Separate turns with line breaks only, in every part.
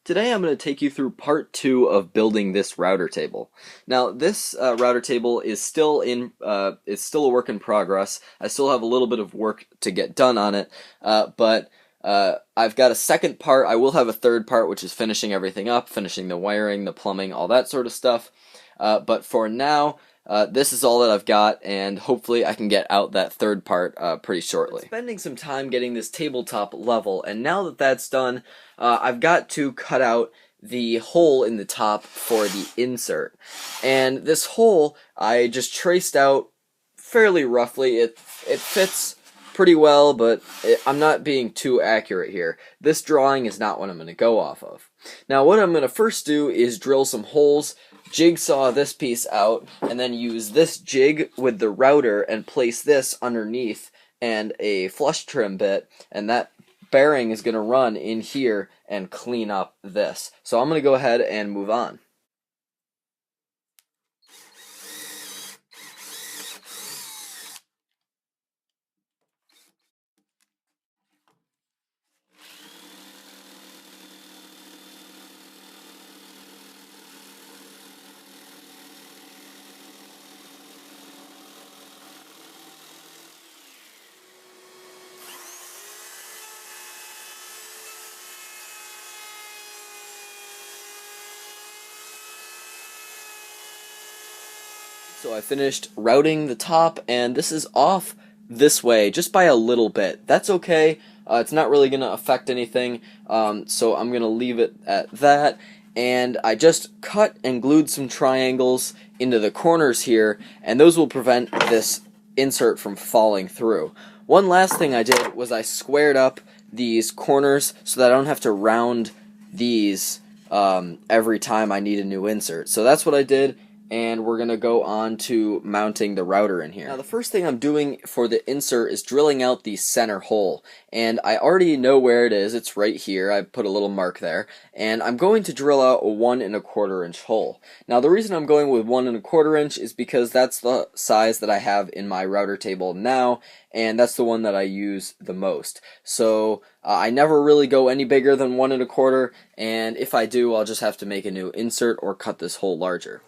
Today I'm going to take you through part 2 of building this router table. Now this router table is still it's still a work in progress. I still have a little bit of work to get done on it, but I've got a second part. I will have a third part, which is finishing everything up, finishing the wiring, the plumbing, all that sort of stuff. But for now, this is all that I've got, and hopefully I can get out that third part pretty shortly. I'm spending some time getting this tabletop level, and now that that's done, I've got to cut out the hole in the top for the insert. And this hole, I just traced out fairly roughly. It fits pretty well, but I'm not being too accurate here. This drawing is not what I'm going to go off of. Now what I'm going to first do is drill some holes, jigsaw this piece out, and then use this jig with the router and place this underneath and a flush trim bit, and that bearing is going to run in here and clean up this. So I'm going to go ahead and move on. So I finished routing the top, and this is off this way just by a little bit. That's okay. It's not really going to affect anything, so I'm going to leave it at that. And I just cut and glued some triangles into the corners here, and those will prevent this insert from falling through. One last thing I did was I squared up these corners so that I don't have to round these every time I need a new insert. So that's what I did, and we're going to go on to mounting the router in here. Now the first thing I'm doing for the insert is drilling out the center hole, and I already know where it is. It's right here. I put a little mark there, and I'm going to drill out a 1 1/4 inch hole. Now the reason I'm going with 1 1/4 inch is because that's the size that I have in my router table now, and that's the one that I use the most. So I never really go any bigger than 1 1/4, and if I do, I'll just have to make a new insert or cut this hole larger.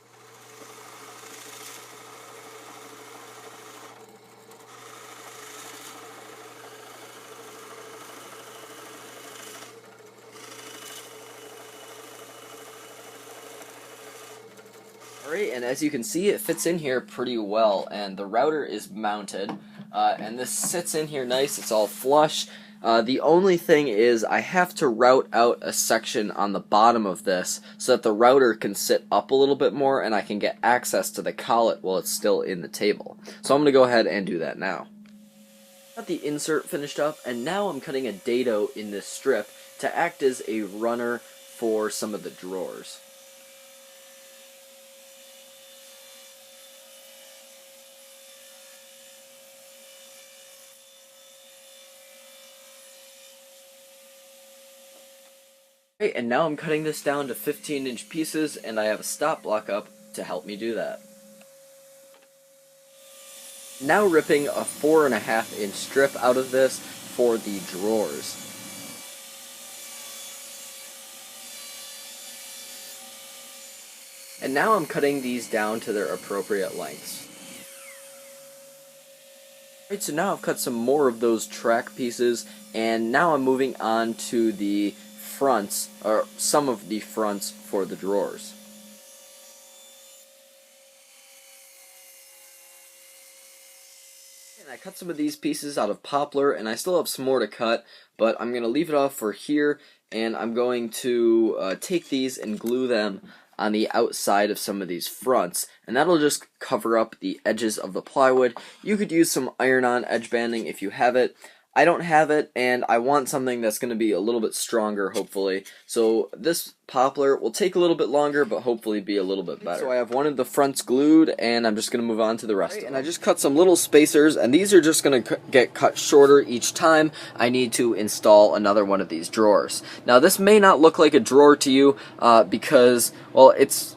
Alright, and as you can see, it fits in here pretty well, and the router is mounted, and this sits in here nice. It's all flush. The only thing is I have to route out a section on the bottom of this so that the router can sit up a little bit more and I can get access to the collet while it's still in the table. So I'm going to go ahead and do that now. Got the insert finished up, and now I'm cutting a dado in this strip to act as a runner for some of the drawers. Okay, and now I'm cutting this down to 15-inch pieces, and I have a stop block up to help me do that. Now ripping a 4.5-inch strip out of this for the drawers. And now I'm cutting these down to their appropriate lengths. Alright, so now I've cut some more of those track pieces, and now I'm moving on to the fronts, or some of the fronts for the drawers. And I cut some of these pieces out of poplar, and I still have some more to cut, but I'm going to leave it off for here, and I'm going to take these and glue them on the outside of some of these fronts, and that'll just cover up the edges of the plywood. You could use some iron-on edge banding if you have it. I don't have it, and I want something that's going to be a little bit stronger, hopefully. So this poplar will take a little bit longer, but hopefully be a little bit better. So I have one of the fronts glued, and I'm just going to move on to the rest of them. And I just cut some little spacers, and these are just going to get cut shorter each time I need to install another one of these drawers. Now this may not look like a drawer to you, because, well, it's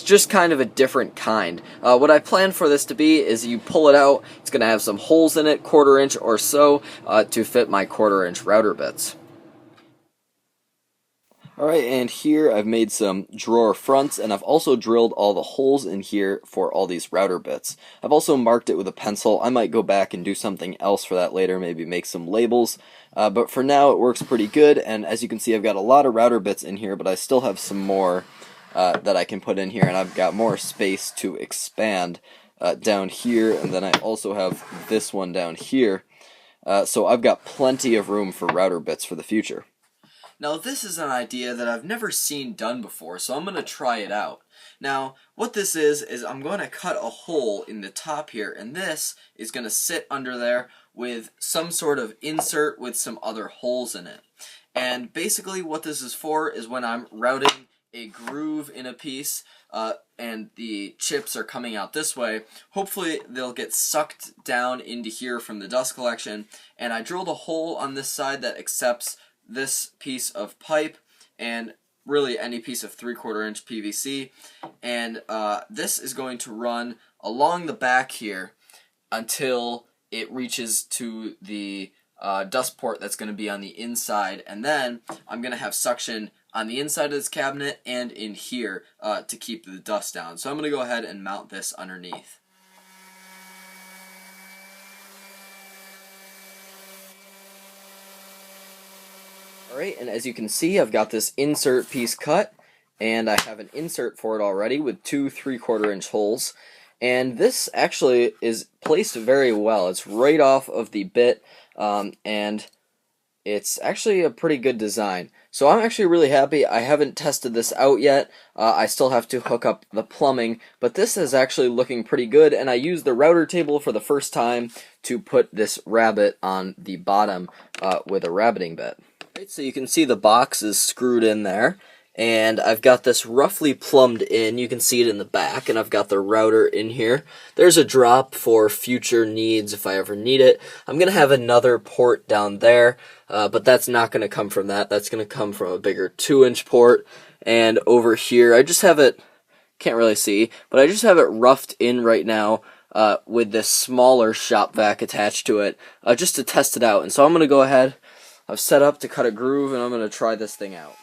just kind of a different kind. What I plan for this to be is you pull it out, it's going to have some holes in it, 1/4 inch or so, to fit my 1/4 inch router bits. Alright, and here I've made some drawer fronts, and I've also drilled all the holes in here for all these router bits. I've also marked it with a pencil. I might go back and do something else for that later, maybe make some labels. But for now it works pretty good, and as you can see I've got a lot of router bits in here, but I still have some more that I can put in here, and I've got more space to expand down here, and then I also have this one down here. So I've got plenty of room for router bits for the future. Now this is an idea that I've never seen done before, so I'm going to try it out. Now what this is I'm going to cut a hole in the top here, and this is going to sit under there with some sort of insert with some other holes in it. And basically what this is for is when I'm routing a groove in a piece and the chips are coming out this way, hopefully they'll get sucked down into here from the dust collection, and I drilled a hole on this side that accepts this piece of pipe and really any piece of 3/4 inch PVC, and this is going to run along the back here until it reaches to the dust port that's going to be on the inside, and then I'm going to have suction on the inside of this cabinet and in here to keep the dust down. So I'm going to go ahead and mount this underneath. Alright, and as you can see I've got this insert piece cut, and I have an insert for it already with 2 3/4 inch holes, and this actually is placed very well. It's right off of the bit, and it's actually a pretty good design. So I'm actually really happy. I haven't tested this out yet. I still have to hook up the plumbing, but this is actually looking pretty good, and I used the router table for the first time to put this rabbet on the bottom with a rabbeting bit. Right, so you can see the box is screwed in there, and I've got this roughly plumbed in. You can see it in the back, and I've got the router in here. There's a drop for future needs if I ever need it. I'm going to have another port down there, but that's not going to come from that. That's going to come from a bigger 2-inch port. And over here, I just have it, can't really see, but I just have it roughed in right now with this smaller shop vac attached to it, just to test it out. And so I'm going to go ahead, I've set up to cut a groove, and I'm going to try this thing out.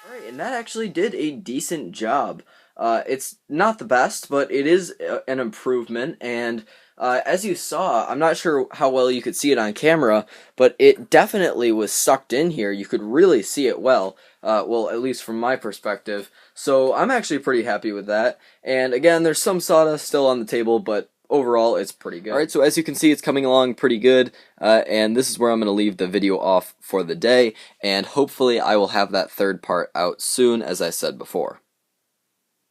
Alright, and that actually did a decent job. It's not the best, but it is an improvement, and as you saw, I'm not sure how well you could see it on camera, but it definitely was sucked in here. You could really see it well, at least from my perspective, so I'm actually pretty happy with that. And again, there's some sawdust still on the table, but overall it's pretty good. Alright, so as you can see, it's coming along pretty good, and this is where I'm going to leave the video off for the day, and hopefully I will have that third part out soon, as I said before.